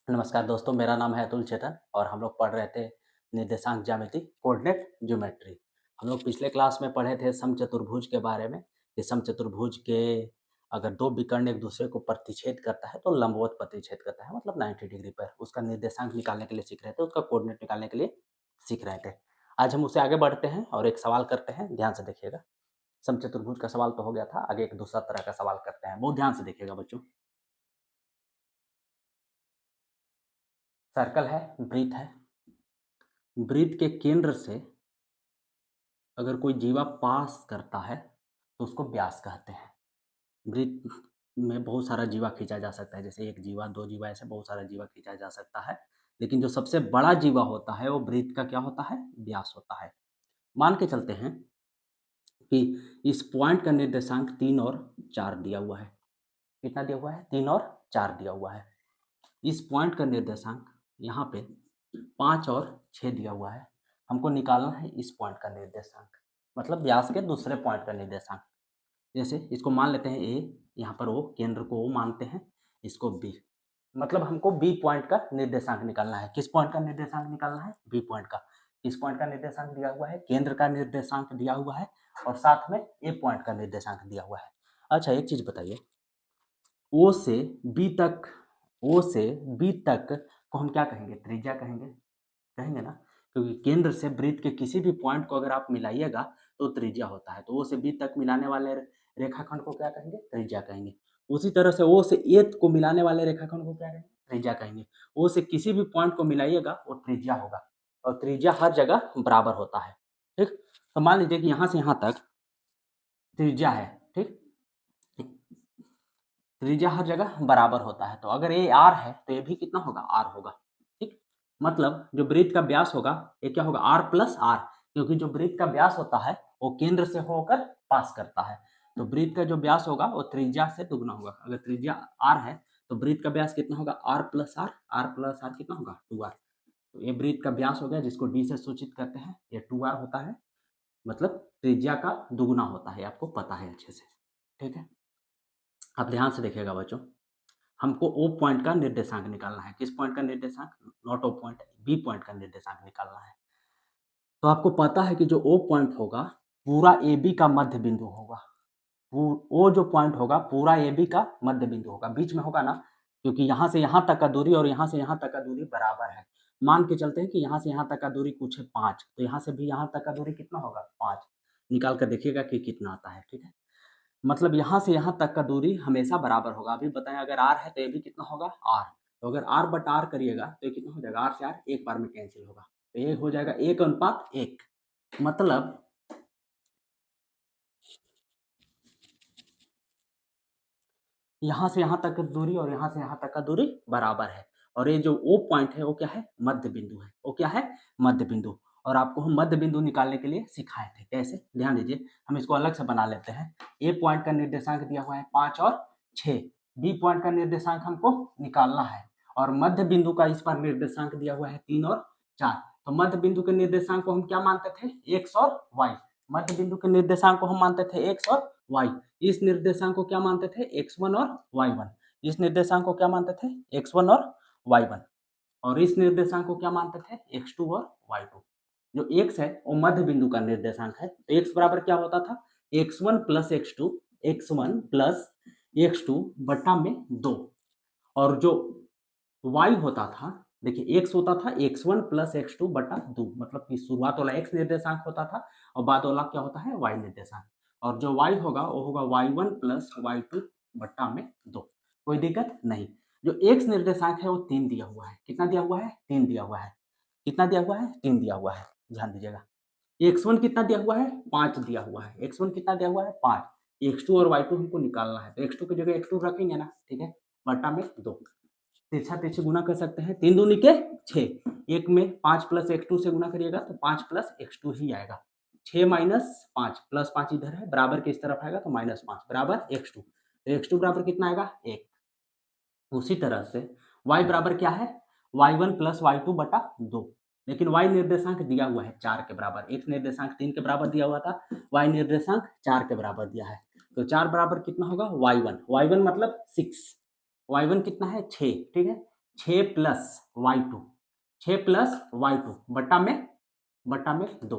नमस्कार दोस्तों, मेरा नाम है अतुल चेतन और हम लोग पढ़ रहे थे निर्देशांक ज्यामिति कोऑर्डिनेट ज्योमेट्री। हम लोग पिछले क्लास में पढ़े थे समचतुर्भुज के बारे में कि समचतुर्भुज के अगर दो विकर्ण एक दूसरे को प्रतिच्छेद करता है तो लंबवत प्रतिच्छेद करता है, मतलब 90 डिग्री पर। उसका निर्देशांक निकालने के लिए सीख रहे थे, उसका कोऑर्डिनेट निकालने के लिए सीख रहे थे। आज हम उससे आगे बढ़ते हैं और एक सवाल करते हैं, ध्यान से देखिएगा। समचतुर्भुज का सवाल तो हो गया था, आगे एक दूसरा तरह का सवाल करते हैं, बहुत ध्यान से देखिएगा बच्चों। सर्कल है, वृत्त है, वृत्त के केंद्र से अगर कोई जीवा पास करता है तो उसको व्यास कहते हैं। वृत्त में बहुत सारा जीवा खींचा जा सकता है, जैसे एक जीवा, दो जीवा, ऐसे बहुत सारा जीवा खींचा जा सकता है, लेकिन जो सबसे बड़ा जीवा होता है वो वृत्त का क्या होता है? व्यास होता है। मान के चलते हैं कि इस पॉइंट का निर्देशांक 3 और 4 दिया हुआ है। कितना दिया हुआ है? 3 और 4 दिया हुआ है। इस पॉइंट का निर्देशांक यहाँ पे 5 और 6 दिया हुआ है। हमको निकालना है इस पॉइंट का निर्देशांक, मतलब व्यास के दूसरे पॉइंट का निर्देशांक। जैसे इसको मान लेते हैं ए, यहाँ पर ओ, केंद्र को ओ मानते हैं, इसको बी, मतलब हमको बी पॉइंट का निर्देशांक निकालना है। किस पॉइंट का निर्देशांक निकालना है? बी पॉइंट का। किस पॉइंट का निर्देशांक दिया हुआ है? केंद्र का निर्देशांक दिया हुआ है और साथ में ए पॉइंट का निर्देशांक दिया हुआ है। अच्छा, एक चीज बताइए, ओ से बी तक, ओ से बी तक को हम क्या कहेंगे? त्रिज्या कहेंगे, कहेंगे ना, क्योंकि केंद्र से वृत्त के किसी भी पॉइंट को अगर आप मिलाइएगा तो त्रिज्या होता है। तो ओ से बी तक मिलाने वाले रेखाखंड को क्या कहेंगे? त्रिज्या कहेंगे। उसी तरह से ओ से ए को मिलाने वाले रेखाखंड को क्या कहेंगे? त्रिज्या कहेंगे। ओ से किसी भी पॉइंट को मिलाइएगा वो त्रिज्या होगा, और त्रिज्या हर जगह बराबर होता है। ठीक, तो मान लीजिए कि यहाँ से यहाँ तक त्रिज्या है। ठीक, त्रिज्या हर जगह बराबर होता है, तो अगर ये आर है तो ये भी कितना होगा? आर होगा। ठीक, मतलब जो वृत्त का व्यास होगा ये क्या होगा? आर प्लस आर, क्योंकि जो वृत्त का व्यास होता है वो केंद्र से होकर पास करता है, तो वृत्त का जो व्यास होगा वो त्रिज्या से दुगना होगा। अगर त्रिज्या आर है तो वृत्त का व्यास कितना होगा? R plus R, R plus R कितना होगा? 2r। तो ये वृत्त का व्यास हो गया, जिसको डी से सूचित करते हैं, ये 2r होता है, मतलब त्रिज्या का दुगुना होता है, आपको पता है अच्छे से। ठीक है, अब ध्यान से देखिएगा बच्चों, हमको ओ पॉइंट का निर्देशांक निकालना है। किस पॉइंट का निर्देशांक? Not O point, B point का निर्देशांक निकालना है। तो आपको पता है कि जो ओ पॉइंट होगा पूरा ए बी का मध्य बिंदु होगा। ओ जो पॉइंट होगा पूरा ए बी का मध्य बिंदु होगा, बीच में होगा ना, क्योंकि यहाँ से यहाँ तक का दूरी और यहाँ से यहाँ तक का दूरी बराबर है। मान के चलते हैं कि यहाँ से यहाँ तक का दूरी कुछ है 5, तो यहाँ से भी यहाँ तक का दूरी कितना होगा? 5। निकाल कर देखिएगा कि कितना आता है। ठीक है, मतलब यहाँ से यहाँ तक का दूरी हमेशा बराबर होगा। अभी बताएं, अगर r है तो ये भी कितना होगा? r। तो अगर r बटा r करिएगा तो ये कितना हो जाएगा? r से r एक बार में कैंसिल होगा, तो ये हो जाएगा 1:1। मतलब यहाँ से यहाँ तक की दूरी और यहाँ से यहाँ तक का दूरी बराबर है, और ये जो O पॉइंट है वो क्या है? मध्य बिंदु है। वो क्या है? मध्य बिंदु। और आपको हम मध्य बिंदु निकालने के लिए सिखाए थे। कैसे? ध्यान दीजिए, हम इसको अलग से बना लेते हैं। ए पॉइंट का निर्देशांक दिया हुआ है 5 और 6, बी पॉइंट का निर्देशांक हमको निकालना है, और मध्य बिंदु का इस पर निर्देशांक दिया हुआ है 3 और 4। तो मध्य बिंदु के निर्देशांक को हम क्या मानते थे? एक्स और वाई। मध्य बिंदु के निर्देशांक को हम मानते थे एक्स और वाई। इस निर्देशांक को क्या मानते थे? x1 और y1। इस निर्देशांक को क्या मानते थे? x1 और y1। और इस निर्देशांक को क्या मानते थे? x2 और y2। जो x है वो मध्य बिंदु का निर्देशांक है, तो x बराबर क्या होता था? x1 plus x2, x1 plus x2 बटा में 2। और जो y होता था, देखिए x होता था x1 प्लस x2 बटा 2, मतलब कि शुरुआत वाला x निर्देशांक होता था और बाद वाला क्या होता है? y निर्देशांक। और जो y होगा वो होगा y1 प्लस y2 बटा में 2। कोई दिक्कत नहीं। जो x निर्देशांक है वो 3 दिया हुआ है। कितना दिया हुआ है? 3 दिया हुआ है। कितना दिया हुआ है? 3 दिया हुआ है। ध्यान दीजिएगा, x1 कितना दिया हुआ है? 5 दिया हुआ है। x1 कितना दिया हुआ है? 5। x2 और y2 हमको निकालना है, तो x2 की जगह x2 रखेंगे ना, ठीक है, बटा में 2। तिरछा तिरछे गुना कर सकते हैं, 3 दूनी के 6, एक में 5 प्लस x2 से गुना करिएगा तो 5 प्लस x2 ही आएगा। 6 माइनस 5 प्लस 5 इधर है, बराबर के इस तरफ आएगा तो माइनस 5 बराबर x2। तो x2 बराबर कितना आएगा? 1। उसी तरह से y बराबर क्या है? y1 प्लस y2 बटा 2, लेकिन y निर्देशांक दिया हुआ है 4 के बराबर। x निर्देशांक 3 के बराबर दिया हुआ था, y निर्देशांक 4 के बराबर दिया है, तो 4 बराबर कितना होगा? y1। y1 मतलब 6, y1 कितना है? 6। ठीक है, 6 प्लस y2, 6 प्लस y2 बटा में 2,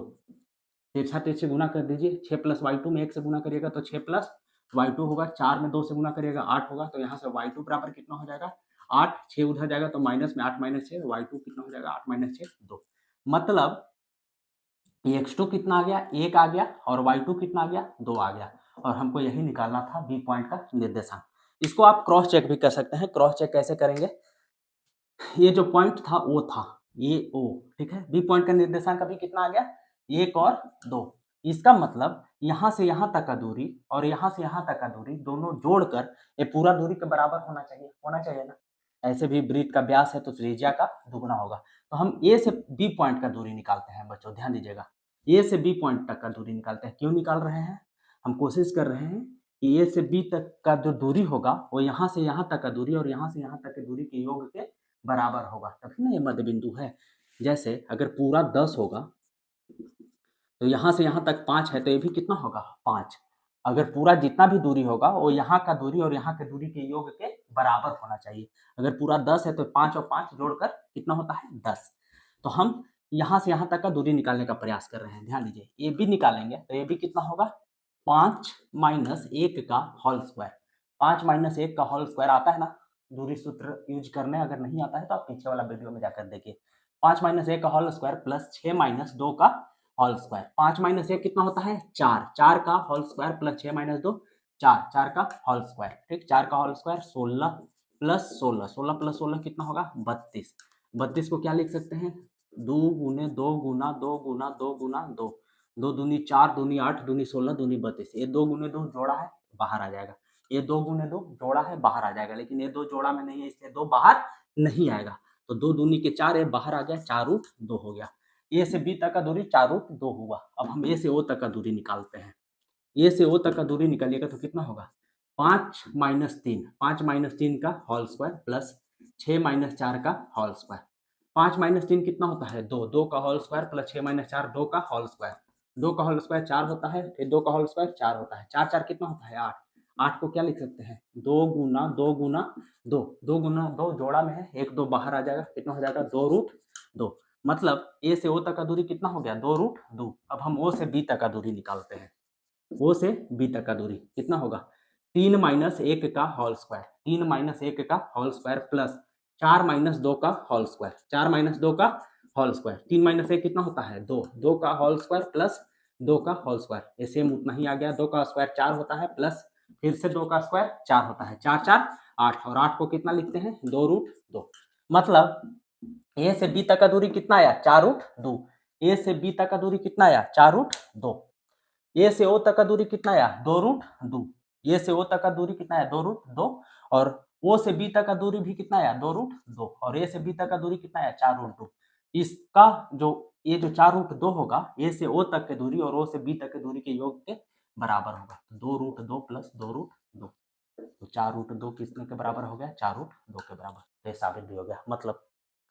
तिरछा तिरछे गुना कर दीजिए। 6 प्लस y2 में 1 से गुना करिएगा तो 6 प्लस y2 होगा, 4 में 2 से गुना करिएगा 8 होगा, तो यहाँ से y2 बराबर कितना हो जाएगा 8, 6 उधर जाएगा तो माइनस में 8 माइनस 6, y2 कितना हो जाएगा 8 माइनस 6 2। मतलब x2 कितना आ गया 1 आ गया और y2 कितना आ गया 2 आ गया, और हमको यही निकालना था बी पॉइंट का निर्देशांक। इसको आप क्रॉस चेक भी कर सकते हैं। क्रॉस चेक कैसे करेंगे, ये जो पॉइंट था वो था ये ओ, ठीक है। बी पॉइंट का निर्देशांक अभी कितना आ गया 1 और 2। इसका मतलब यहाँ से यहाँ तक का दूरी और यहाँ से यहाँ तक का दूरी दोनों जोड़कर ये पूरा दूरी के बराबर होना चाहिए ना। ऐसे भी वृत्त का व्यास है तो त्रिज्या का दुगुना होगा। तो हम ए से बी पॉइंट का दूरी निकालते हैं बच्चों, ध्यान दीजिएगा। ए से बी पॉइंट तक का दूरी निकालते हैं। क्यों निकाल रहे हैं, हम कोशिश कर रहे हैं कि ए से बी तक का जो दूरी होगा वो यहाँ से यहाँ तक का दूरी और यहाँ से यहाँ तक की दूरी के योग के बराबर होगा, तभी ना ये मध्य बिंदु है। जैसे अगर पूरा 10 होगा तो यहाँ से यहाँ तक 5 है तो ये भी कितना होगा 5। अगर पूरा जितना भी दूरी होगा वो यहाँ का दूरी और यहाँ के दूरी के योग के बराबर होना चाहिए। अगर पूरा 10 है तो 5 और 5 जोड़कर कितना होता है 10। तो हम यहाँ से यहाँ तक का दूरी निकालने का प्रयास कर रहे हैं। ध्यान दीजिए, ये भी निकालेंगे तो ये भी कितना होगा 5 माइनस 1 का होल स्क्वायर। 5 माइनस 1 का होल स्क्वायर आता है ना, दूरी सूत्र यूज करने। अगर नहीं आता है तो आप पीछे वाला वीडियो में जाकर देखिए। 5 माइनस 1 का होल स्क्वायर प्लस 6 माइनस 2 का होल स्क्वायर। 5 माइनस 1 कितना होता है 4, 4 का होल स्क्वायर प्लस 6 माइनस 2 4, 4 का होल स्क्वायर, ठीक। 4 का होल स्क्वायर 16 प्लस 16, 16 प्लस 16 कितना होगा 32। 32 को क्या लिख सकते हैं 2 गुने 2 गुना 2 गुना 2 गुना 2, 2 दूनी 4 दूनी 8 दूनी 16 दूनी 32। ये 2 गुने 2 जोड़ा है बाहर आ जाएगा, ये 2 गुने 2 जोड़ा है बाहर आ जाएगा, लेकिन ये 2 जोड़ा में नहीं है इसलिए 2 बाहर नहीं आएगा। तो 2 दूनी के 4 ये बाहर आ गया, 4 रूट 2 हो गया। ए से बी तक का दूरी 4 रूट 2 हुआ। अब हम ए से ओ तक का दूरी निकालते हैं। ए से ओ तक का दूरी निकालिएगा तो कितना होगा 5 माइनस 3, 5 माइनस 3 का होल स्क्वायर प्लस 6 माइनस 4 का होल स्क्वायर। 5 माइनस 3 कितना होता है 2, 2 का होल स्क्वायर प्लस 6 माइनस 4 2 का होल स्क्वायर। 2 का होल स्क्वायर 4 होता है, फिर 2 का होल स्क्वायर 4 होता है। 4 4 कितना होता है 8। 8 को क्या लिख सकते हैं 2 गुना 2 गुना 2, 2 गुना 2 जोड़ा में है, 1 2 बाहर आ जाएगा, कितना हो जाएगा 2 रूट 2। मतलब ए से ओ तक का दूरी कितना हो गया 2 रूट 2। अब हम ओ से बी तक का दूरी निकालते हैं। ओ से बी तक का दूरी कितना होगा 3 माइनस 1 का होल स्क्वायर, 3 माइनस 1 का होल स्क्वायर प्लस 4 माइनस 2 का होल स्क्वायर, 4 माइनस 2 का होल स्क्वायर। 3 माइनस 1 कितना होता है 2, 2 का होल स्क्वायर प्लस 2 का होल स्क्वायर। ये सेम उतना ही आ गया, 2 का स्क्वायर 4 होता है प्लस फिर से 2 का स्क्वायर 4 होता है, 4 4 8, और 8 को कितना लिखते हैं 2 रूट 2। मतलब ए से बी तक का दूरी कितना आया 4 रूट 2। ए से बी तक का दूरी कितना आया 4 रूट 2। ए से ओ तक का दूरी कितना आया 2 रूट 2। ए से ओ तक का दूरी कितना आया 2 रूट 2, और ओ से बी तक का दूरी भी कितना आया 2 रूट 2, और ए से बी तक का दूरी कितना आया 4 रूट 2। इसका जो ये जो 4 रूट 2 होगा ए से ओ तक की दूरी और ओ से बी तक की दूरी के योग के बराबर होगा। 2 रूट 2 प्लस 2 रूट 2, तो 4 रूट 2 किसने के बराबर हो गया 4 रूट 2 के बराबर। तो ये साबित भी हो गया। मतलब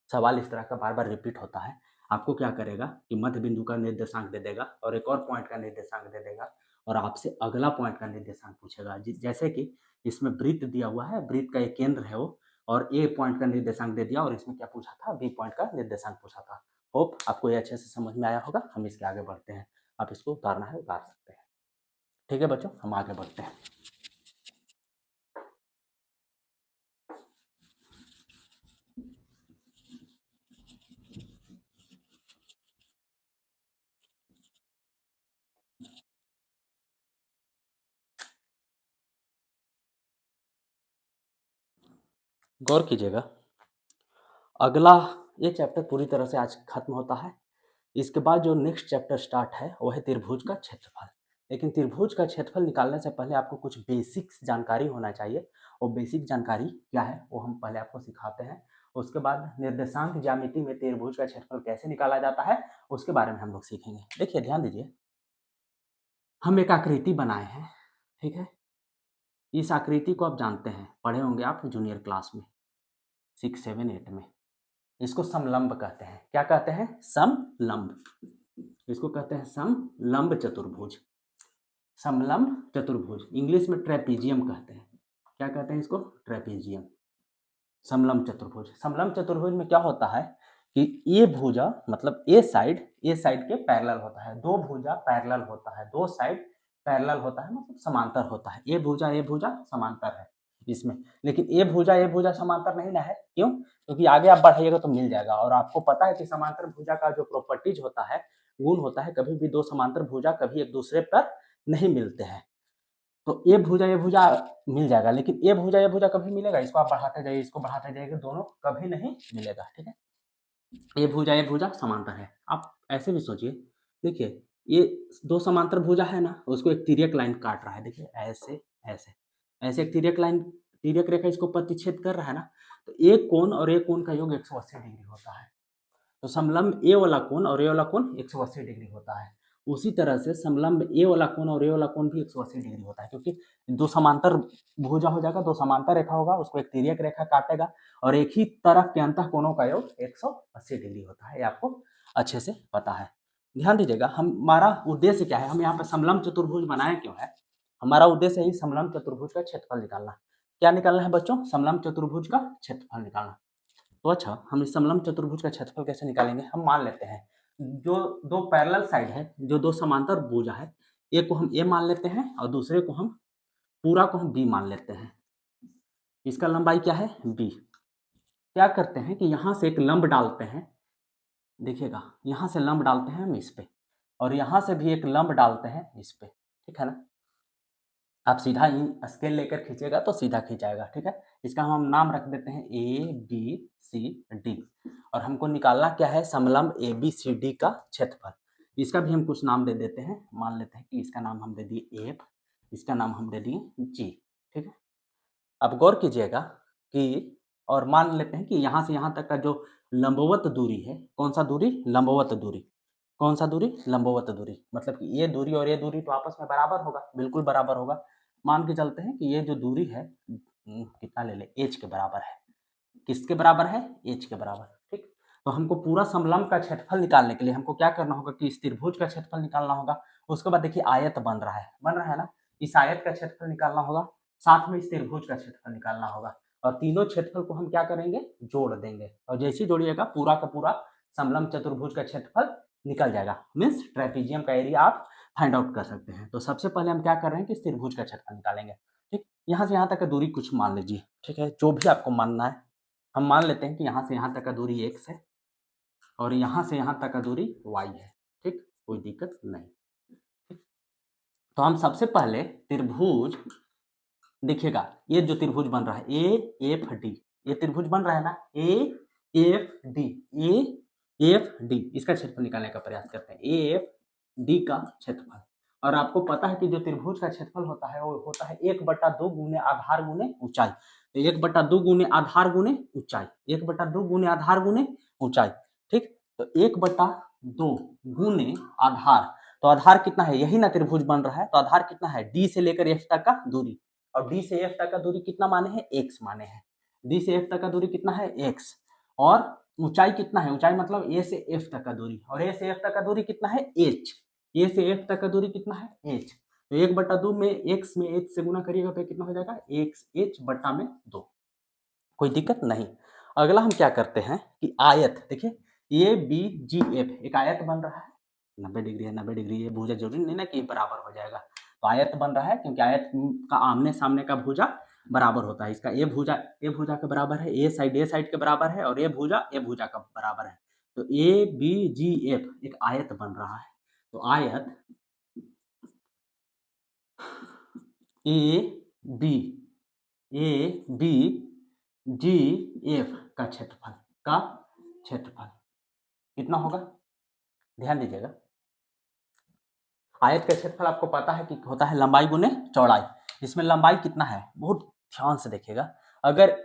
सवाल इस तरह का बार बार रिपीट होता है। आपको क्या करेगा कि मध्य बिंदु का निर्देशांक दे देगा और एक और पॉइंट का निर्देशांक दे देगा, और आपसे अगला पॉइंट का निर्देशांक पूछेगा। जैसे कि इसमें वृत्त दिया हुआ है, वृत्त का एक केंद्र है वो, और ए पॉइंट का निर्देशांक दे दिया, और इसमें क्या पूछा था बी पॉइंट का निर्देशांक पूछा था। होप आपको ये अच्छे से समझ में आया होगा। हम इसके आगे बढ़ते हैं। आप इसको उतारना है उतार सकते हैं। ठीक है बच्चों, हम आगे बढ़ते हैं। गौर कीजिएगा, अगला ये चैप्टर पूरी तरह से आज खत्म होता है। इसके बाद जो नेक्स्ट चैप्टर स्टार्ट है वो है त्रिभुज का क्षेत्रफल। लेकिन त्रिभुज का क्षेत्रफल निकालने से पहले आपको कुछ बेसिक्स जानकारी होना चाहिए। वो बेसिक जानकारी क्या है वो हम पहले आपको सिखाते हैं। उसके बाद निर्देशांक ज्यामिति में त्रिभुज का क्षेत्रफल कैसे निकाला जाता है उसके बारे में हम लोग सीखेंगे। देखिए ध्यान दीजिए, हम एक आकृति बनाए हैं, ठीक है। इस आकृति को आप जानते हैं, पढ़े होंगे आप जूनियर क्लास में 6 7 8 में। इसको समलंब कहते हैं। क्या कहते हैं समलंब। इसको कहते हैं समलंब चतुर्भुज। समलंब चतुर्भुज इंग्लिश में ट्रेपीजियम कहते हैं। क्या कहते हैं इसको ट्रेपीजियम। समलंब चतुर्भुज। समलंब चतुर्भुज में क्या होता है कि ये भुजा मतलब ए साइड के पैरेलल होता है, दो भुजा पैरेलल होता है, दो साइड पैरेलल होता है मतलब समांतर होता है। ए भुजा समांतर है इसमें, लेकिन ए भुजा समांतर नहीं ना है। क्यों? क्योंकि आगे आप बढ़ाइएगा तो मिल जाएगा, और आपको पता है कि समांतर भुजा का जो प्रॉपर्टीज होता है, गुण होता है, कभी भी दो समांतर भुजा कभी एक दूसरे पर नहीं मिलते हैं। तो ए भुजा मिल जाएगा, लेकिन ए भुजा कभी मिलेगा? इसको आप बढ़ाते जाइए, इसको बढ़ाते जाइए, दोनों कभी नहीं मिलेगा। ठीक है, ए भुजा समांतर है। आप ऐसे भी सोचिए, देखिए ये दो समांतर भुजा है ना, उसको एक तिर्यक लाइन काट रहा है। देखिए ऐसे ऐसे ऐसे एक तिर्यक रेखा इसको प्रतिच्छेद कर रहा है ना, तो एक कोण और एक कोण का योग 180 डिग्री होता है। तो समलंब ए वाला कोण और ए वाला कोण 180 डिग्री होता है। उसी तरह से समलंब ए वाला कोण और ए वाला कोण भी 180 डिग्री होता है, क्योंकि दो समांतर भुजा हो जाएगा, दो समांतर रेखा होगा, उसको एक तिर्यक रेखा काटेगा, और एक ही तरफ के अंतः कोणों का योग 180 डिग्री होता है। ये आपको अच्छे से पता है। ध्यान दीजिएगा, हमारा उद्देश्य क्या है, हम यहाँ पे समलंब चतुर्भुज बनाए क्यों है? हमारा उद्देश्य है समलंब चतुर्भुज का क्षेत्रफल निकालना। क्या निकालना है बच्चों? समलंब चतुर्भुज का क्षेत्रफल निकालना। तो अच्छा, हम इस समलंब चतुर्भुज का क्षेत्रफल कैसे निकालेंगे? हम मान लेते हैं जो दो पैरेलल साइड है, जो दो समांतर भुजा है, एक को हम ए मान लेते हैं और दूसरे को हम पूरा को हम बी मान लेते हैं। इसका लंबाई क्या है? बी। क्या करते हैं कि यहाँ से एक लंब डालते हैं, देखिएगा यहाँ से लंब डालते हैं हम इस पे, और यहाँ से भी एक लंब डालते हैं इस पे। ठीक है ना? आप सीधा स्केल लेकर खींचेगा तो सीधा खींचाएगा। ठीक है, इसका हम नाम रख देते हैं ए बी सी डी, और हमको निकालना क्या है? समलंब ए बी सी डी का क्षेत्रफल। इसका भी हम कुछ नाम दे देते हैं, मान लेते हैं कि इसका नाम हम दे दिए एफ, इसका नाम हम दे दिए जी। ठीक है, अब गौर कीजिएगा कि, और मान लेते हैं कि यहाँ से यहाँ तक का जो लंबवत दूरी है, कौन सा दूरी? लंबवत दूरी। कौन सा दूरी? लंबवत दूरी। मतलब कि ये दूरी और ये दूरी तो आपस में बराबर होगा, बिल्कुल बराबर होगा। मान के चलते हैं कि ये जो दूरी है कितना ले ले, एच के बराबर है। किसके बराबर है? एच के बराबर। ठीक, तो हमको पूरा समलंब का क्षेत्रफल निकालने के लिए हमको क्या करना होगा कि इस त्रिभुज का क्षेत्रफल निकालना होगा। उसके बाद देखिए आयत बन रहा है ना, इस आयत का क्षेत्रफल निकालना होगा, साथ में इस त्रिभुज का क्षेत्रफल निकालना होगा, और तीनों क्षेत्रफल को हम क्या करेंगे? जोड़ देंगे, और जैसे ही जोड़िएगा पूरा का पूरा समलंब चतुर्भुज का क्षेत्रफल निकल जाएगा। मीन्स ट्रेपीजियम का एरिया आप फाइंड आउट कर सकते हैं। तो सबसे पहले हम क्या कर रहे हैं कि इस त्रिभुज का क्षेत्रफल निकालेंगे। ठीक, यहाँ से यहाँ तक का दूरी कुछ मान लीजिए। ठीक है, जो भी आपको मानना है, हम मान लेते हैं कि यहाँ से यहाँ तक का दूरी x है और यहाँ से यहाँ तक का दूरी y है। ठीक, कोई दिक्कत नहीं। ठीक, तो हम सबसे पहले त्रिभुज, देखिएगा ये जो त्रिभुज बन रहा है ए एफ डी, ये त्रिभुज बन रहा है ना, ए एफ डी, इसका क्षेत्रफल निकालने का प्रयास करते हैं। ए एफ डी का क्षेत्रफल, और आपको पता है कि जो त्रिभुज का क्षेत्रफल होता है वो होता है 1/2 गुने आधार गुने ऊंचाई। तो 1/2 गुने आधार गुने ऊंचाई, 1/2 गुने आधार गुने ऊंचाई। ठीक, तो 1/2 गुने आधार, तो आधार कितना है? यही ना त्रिभुज बन रहा है, तो आधार कितना है? डी से लेकर एफ तक का दूरी, और डी से एफ तक का दूरी कितना माने हैं? एक्स माने हैं। डी से एफ तक का दूरी कितना है? एक्स। और ऊंचाई कितना है? ऊंचाई मतलब ए से एफ तक का दूरी, और ए से एफ तक का दूरी कितना है? एच। ए से एफ तक का दूरी कितना है? एच। तो 1/2 में एक्स में एच से गुना करिएगा तो कितना हो जाएगा? एक्स एच बटा में 2। कोई दिक्कत नहीं। अगला हम क्या करते हैं कि आयत, देखिए ए बी जी एफ एक आयत बन रहा है, 90 डिग्री है, 90 डिग्री। ये भुजा जरूरी नहीं ना कि बराबर हो जाएगा, तो आयत बन रहा है क्योंकि आयत का आमने सामने का भुजा बराबर होता है। इसका ए भुजा के बराबर है, ए साइड के बराबर है, और ए भुजा का बराबर है। तो ए बी जी एफ एक आयत बन रहा है। तो आयत ए बी जी एफ का क्षेत्रफल कितना होगा? ध्यान दीजिएगा, आयत का क्षेत्रफल आपको पता है कि होता है लंबाई गुने चौड़ाई। इसमें लंबाई कितना है? बहुत ध्यान से देखिएगा, अगर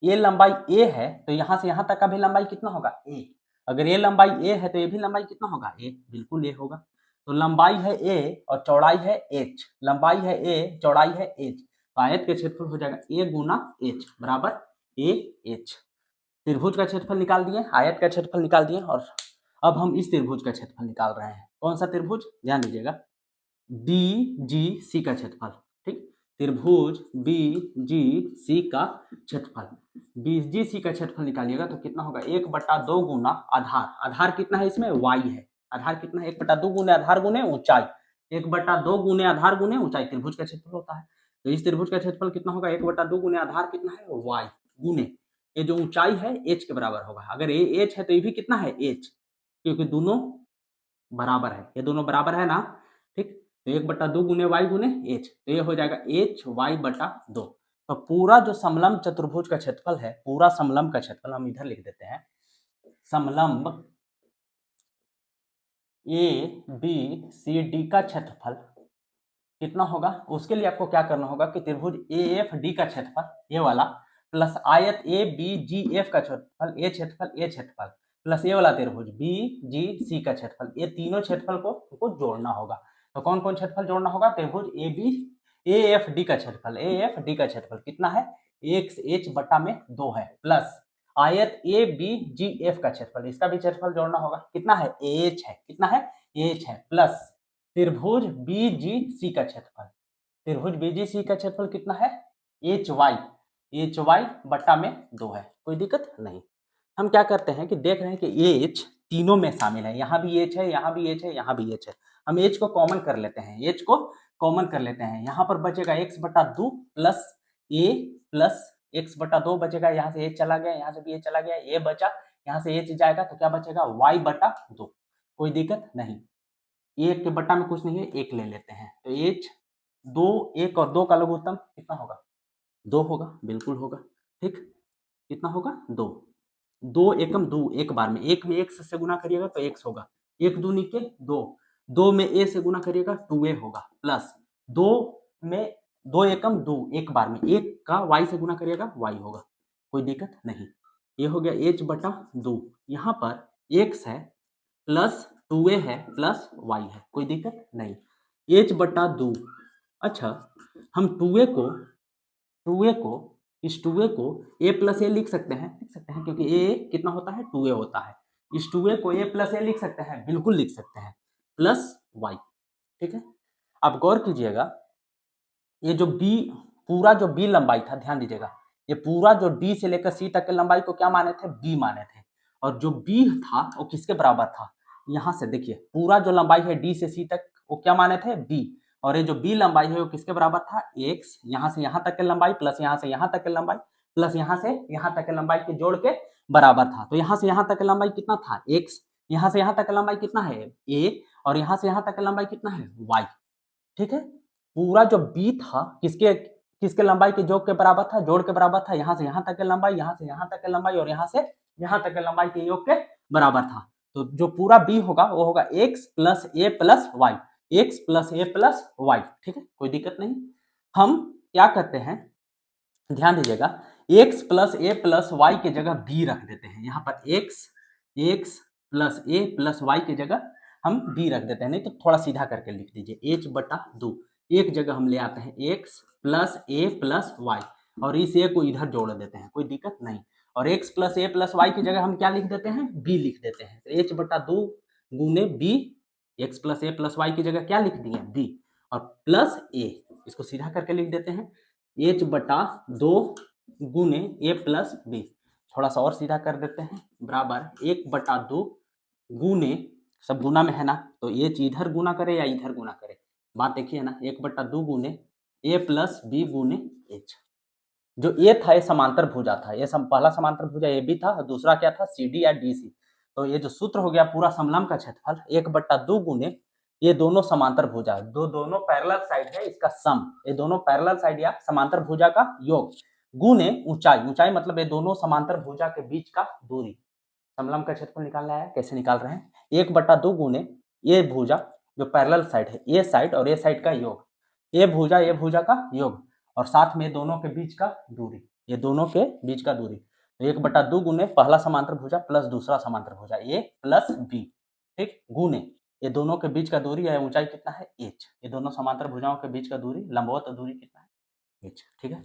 ये लंबाई a है तो यहाँ से यहाँ तक का भी लंबाई कितना होगा? a। अगर ये लंबाई a है तो ये भी लंबाई कितना होगा? a, बिल्कुल a होगा। तो लंबाई है a और चौड़ाई है h, लंबाई है a चौड़ाई है h, तो आयत का क्षेत्रफल हो जाएगा a गुना h बराबर ah। त्रिभुज का क्षेत्रफल निकाल दिए, आयत का क्षेत्रफल निकाल दिए, और अब हम इस त्रिभुज का क्षेत्रफल निकाल रहे हैं। कौन सा त्रिभुज? ध्यान दीजिएगा, BGC का क्षेत्रफल। ठीक, त्रिभुज बी जी सी का क्षेत्रफल, बी जी सी का क्षेत्रफल निकालिएगा तो कितना होगा 1/2 गुना आधार, आधार कितना है इसमें y है, आधार कितना है 1/2 गुने आधार गुने ऊंचाई, 1/2 गुने आधार गुने ऊंचाई त्रिभुज का क्षेत्रफल होता है। तो इस त्रिभुज का क्षेत्रफल कितना होगा 1/2 गुने आधार कितना है y गुने ये जो ऊंचाई है h के बराबर होगा। अगर ये h है तो ये भी कितना है h, क्योंकि दोनों बराबर है, ये दोनों बराबर है ना, ठीक। तो 1/2 गुने y गुने h, तो ये हो जाएगा hy/2। तो पूरा जो समलंब चतुर्भुज का क्षेत्रफल है, पूरा समलंब का क्षेत्रफल हम इधर लिख देते हैं, समलंब ए बी सी डी का क्षेत्रफल कितना होगा, उसके लिए आपको क्या करना होगा कि त्रिभुज ए एफ डी का क्षेत्रफल ये वाला प्लस आयत ए बी जी एफ का क्षेत्रफल ए क्षेत्रफल प्लस ये वाला त्रिभुज बी जी सी का क्षेत्रफल, ये तीनों क्षेत्रफल को जोड़ना होगा। तो कौन कौन क्षेत्रफल जोड़ना होगा, त्रिभुज A B A F D का क्षेत्रफल, ए एफ डी का क्षेत्रफल कितना है एक्स एच बटा में 2 है, प्लस आयत ए बी जी एफ का क्षेत्रफल, इसका भी क्षेत्रफल जोड़ना होगा, कितना है एच है, कितना है एच है, प्लस त्रिभुज बीजीसी का क्षेत्रफल, त्रिभुज बीजीसी का क्षेत्रफल कितना है एच वाई बटा में 2 है, कोई दिक्कत नहीं। हम क्या करते हैं कि देख रहे हैं कि एच तीनों में शामिल है, यहाँ भी एच है, यहाँ भी एच है, यहाँ भी एच है, हम एच को कॉमन कर लेते हैं, एच को कॉमन कर लेते हैं, यहाँ पर बचेगा x/2 प्लस ए प्लस x/2 बचेगा, यहाँ से एच चला गया, यहाँ से भी एच चला गया, ए बचा, यहाँ से एच जाएगा तो क्या बचेगा y/2, कोई दिक्कत नहीं। एक के बट्टा में कुछ नहीं है, एक ले लेते हैं, तो एच 2 1 और 2 का लघुत्तम कितना होगा 2 होगा, बिल्कुल होगा, ठीक। कितना होगा 2, 2 एकम 2 एक बार में, एक में x से गुना करिएगा तो x होगा, 1 दूनी के 2, 2 में a से गुना करिएगा 2a होगा, प्लस 2 में 2 एकम 2 एक बार में, 1 का y से गुना करिएगा y होगा, कोई दिक्कत नहीं। ये हो गया h/2, यहाँ पर x है प्लस 2a है प्लस y है, कोई दिक्कत नहीं, h/2। अच्छा, हम 2a को इस 2a को a प्लस ए लिख सकते हैं, क्योंकि a कितना होता है 2a होता है, इस 2a को a प्लस ए लिख सकते हैं, बिल्कुल लिख सकते हैं, प्लस y, ठीक है। अब गौर कीजिएगा, ये जो b पूरा जो b लंबाई था, ध्यान दीजिएगा, ये पूरा जो d से लेकर c तक के लंबाई को क्या माने थे b माने थे, और जो b था वो किसके बराबर था, यहाँ से देखिए पूरा जो लंबाई है d से c तक वो क्या माने थे b, और ये जो b लंबाई है वो किसके बराबर था x, यहाँ से यहाँ तक के लंबाई प्लस यहाँ से यहाँ तक के लंबाई प्लस यहाँ से यहाँ तक के लंबाई के जोड़ के बराबर था। तो यहाँ से यहाँ तक का लंबाई कितना था x, यहाँ से यहाँ तक का लंबाई कितना है a, और यहाँ से यहाँ तक का लंबाई कितना है y, ठीक है। पूरा जो b था किसके किसके लंबाई के जोड़ के बराबर था, जोड़ के बराबर था, यहाँ से यहाँ तक के लंबाई, यहाँ से यहाँ तक के लंबाई, और यहाँ से यहाँ तक के लंबाई के योग के बराबर था। तो जो पूरा b होगा वो होगा x plus a plus Y, x plus a plus Y, ठीक है, कोई दिक्कत नहीं। हम क्या करते हैं, ध्यान दीजिएगा, x plus a plus Y के जगह b रख देते हैं, यहाँ पर x plus a plus Y की जगह हम b रख देते हैं, नहीं तो थोड़ा सीधा करके लिख दीजिए h/2, एक जगह हम ले आते हैं x plus a plus Y, और इस a को इधर जोड़ देते हैं, कोई दिक्कत नहीं, और x plus a plus Y की जगह हम क्या लिख देते हैं b लिख देते हैं, तो h/2 गुने b, x plus a plus Y की जगह क्या लिख दिए b, और प्लस a, इसको सीधा करके लिख देते हैं h/2 गुने a प्लस b, थोड़ा सा और सीधा कर देते हैं, बराबर 1/2 गुने, सब गुना में है ना, तो h इधर गुना करे या इधर गुना करे, बात देखिए ना, 1/2 गुने a प्लस बी गुने h। जो a था ये समांतर भुजा था, ये पहला समांतर भुजा ए बी था, और दूसरा क्या था सी डी या डी सी। तो ये जो सूत्र हो गया पूरा समलंब का क्षेत्रफल 1/2 गुने ये दोनों समांतर भुजा, दोनों पैरेलल साइड है इसका सम, ये दोनों पैरेलल साइड या समांतर भुजा का योग, गुने ऊंचाई मतलब ये दोनों समांतर भुजा के बीच का दूरी। समलंब का क्षेत्रफल निकालना है, कैसे निकाल रहे हैं, 1/2 गुने ये भुजा जो पैरेलल साइड है, ए साइड और ए साइड का योग, ये भुजा का योग, और साथ में दोनों के बीच का दूरी, ये दोनों के बीच का दूरी, तो 1/2 गुने पहला समांतर भुजा प्लस दूसरा समांतर भुजा ए प्लस बी, ठीक, गुने ये दोनों के बीच का दूरी है, ऊंचाई कितना है h, ये दोनों समांतर भुजाओं के बीच का दूरी, लंबवत दूरी कितना है h, ठीक है।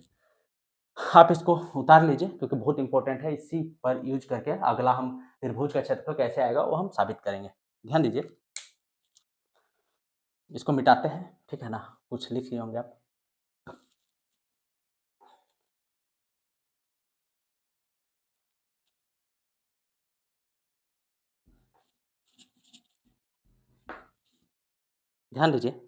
आप इसको उतार लीजिए क्योंकि बहुत इंपॉर्टेंट है, इसी पर यूज करके अगला हम त्रिभुज का क्षेत्रफल कैसे आएगा वो हम साबित करेंगे। ध्यान दीजिए, इसको मिटाते हैं, ठीक है ना, कुछ लिख लिए होंगे आप। ध्यान दीजिए।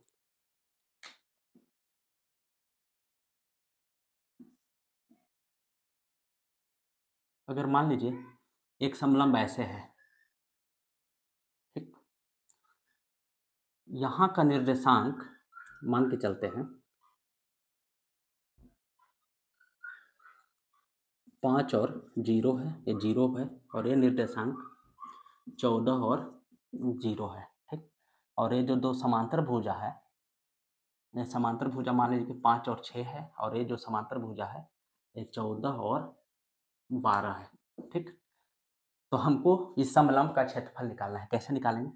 अगर मान लीजिए एक समलंब ऐसे है, ठीक, यहाँ का निर्देशांक मान के चलते हैं 5 और 0 है, ये 0 है, और ये निर्देशांक 14 और 0 है, ठीक। और ये जो दो समांतर भुजा है, ये समांतर भुजा मान लीजिए कि 5 और 6 है, और ये जो समांतर भुजा है ये 14 और 12 है, ठीक। तो हमको इस समलंब का क्षेत्रफल निकालना है। कैसे निकालेंगे,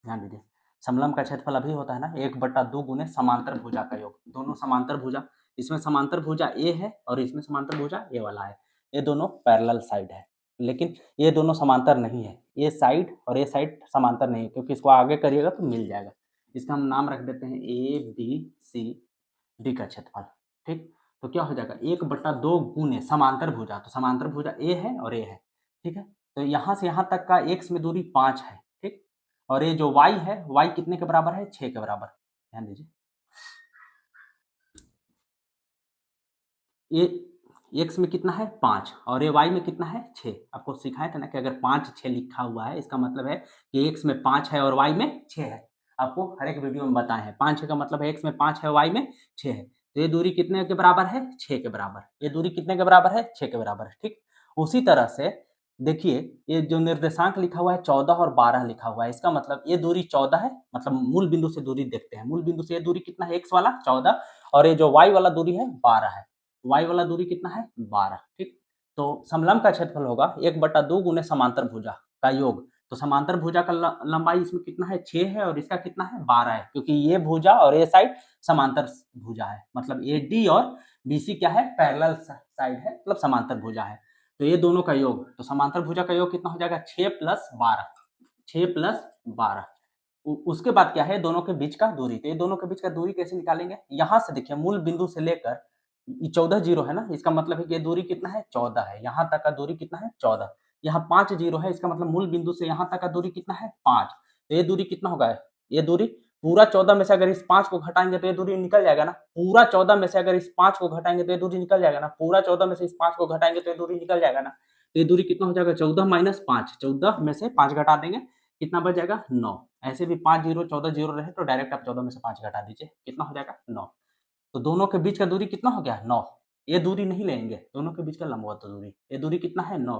ध्यान दीजिए। समलंब का क्षेत्रफल अभी होता है ना 1/2 गुने समांतर भुजा का योग। दोनों समांतर भुजा, इसमें समांतर भुजा ए है और इसमें समांतर भुजा ए वाला है, ये दोनों पैरेलल साइड है, लेकिन ये दोनों समांतर नहीं है। ये साइड और ये साइड समांतर नहीं है, क्योंकि इसको आगे करिएगा तो मिल जाएगा। इसका हम नाम रख देते हैं ए बी सी डी का क्षेत्रफल, ठीक। तो क्या हो जाएगा 1/2 गुने समांतर भुजा, तो समांतर भुजा ए है और ए है, ठीक है। तो यहाँ से यहाँ तक का x में दूरी 5 है, ठीक। और ये जो y है, y कितने के बराबर है, 6 के बराबर। ध्यान दीजिए, ये x में कितना है 5 और ये y में कितना है 6। आपको सिखाया था ना कि अगर 5 6 लिखा हुआ है इसका मतलब है कि x में 5 है और y में 6 है। आपको हर एक वीडियो में बताए हैं 5 6 का मतलब है x में 5 है और y में 6 है। तो ये दूरी कितने के बराबर है, 6 के बराबर। ये दूरी कितने के बराबर है, 6 के बराबर है, ठीक। उसी तरह से देखिए, ये जो निर्देशांक लिखा हुआ है 14 और 12 लिखा हुआ है, इसका मतलब ये दूरी 14 है, मतलब मूल बिंदु से दूरी देखते हैं। मूल बिंदु से ये दूरी कितना है, x वाला 14, और ये जो y वाला दूरी है 12 है। y वाला दूरी कितना है 12, ठीक। तो समलंब का क्षेत्रफल होगा 1/2 गुने समांतर भुजा का योग। तो समांतर भुजा का लंबाई इसमें कितना है 6 है और इसका कितना है 12 है, क्योंकि ये भुजा और ये साइड समांतर भुजा है, मतलब AD और BC क्या है, पैरेलल साइड है, मतलब समांतर भुजा है। तो ये दोनों का योग, तो समांतर भुजा का योग कितना हो जाएगा 6 + 12, 6 + 12। उसके बाद क्या है, दोनों के बीच का दूरी। तो ये दोनों के बीच का दूरी कैसे निकालेंगे, यहां से देखिए मूल बिंदु से लेकर 14 जीरो है ना, इसका मतलब है कि ये दूरी कितना है 14 है। यहाँ तक का दूरी कितना है 14। यहाँ 5 जीरो है, इसका मतलब मूल बिंदु से यहाँ तक का दूरी कितना है 5। तो ये दूरी कितना होगा, ये दूरी पूरा 14 में से अगर इस 5 को घटाएंगे तो ये दूरी निकल जाएगा ना। पूरा 14 में से अगर इस 5 को घटाएंगे तो ये दूरी निकल जाएगा ना। पूरा 14 में से इस 5 को घटाएंगे तो ये दूरी निकल जाएगा ना। तो ये दूरी कितना हो जाएगा 14 - 5, 14 में से 5 घटा देंगे कितना बच जाएगा 9। ऐसे भी 5 जीरो 14 जीरो रहे तो डायरेक्ट आप 14 में से 5 घटा दीजिए, कितना हो जाएगा 9। तो दोनों के बीच का दूरी कितना हो गया 9। ये दूरी नहीं लेंगे, दोनों के बीच का लंबवत दूरी, ये दूरी कितना है 9,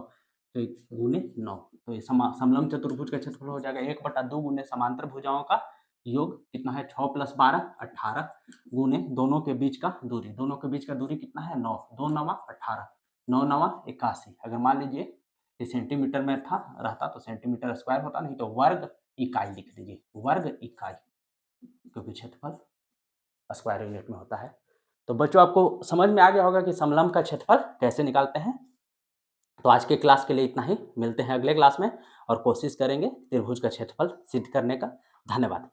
तो गुने 9। तो ये समलंब चतुर्भुज का क्षेत्रफल हो जाएगा 1/2 गुने समांतर भुजाओं का योग कितना है 6 + 12 18 गुने दोनों के बीच का दूरी। दोनों के बीच का दूरी कितना है 9, 2 9 18, 9 9 81। अगर मान लीजिए ये सेंटीमीटर में था रहता तो सेंटीमीटर स्क्वायर होता, नहीं तो वर्ग इकाई लिख दीजिए, वर्ग इकाई, क्योंकि क्षेत्रफल स्क्वायर यूनिट में होता है। तो बच्चों आपको समझ में आ गया होगा कि समलंब का क्षेत्रफल कैसे निकालते हैं। तो आज के क्लास के लिए इतना ही, मिलते हैं अगले क्लास में और कोशिश करेंगे त्रिभुज का क्षेत्रफल सिद्ध करने का। धन्यवाद।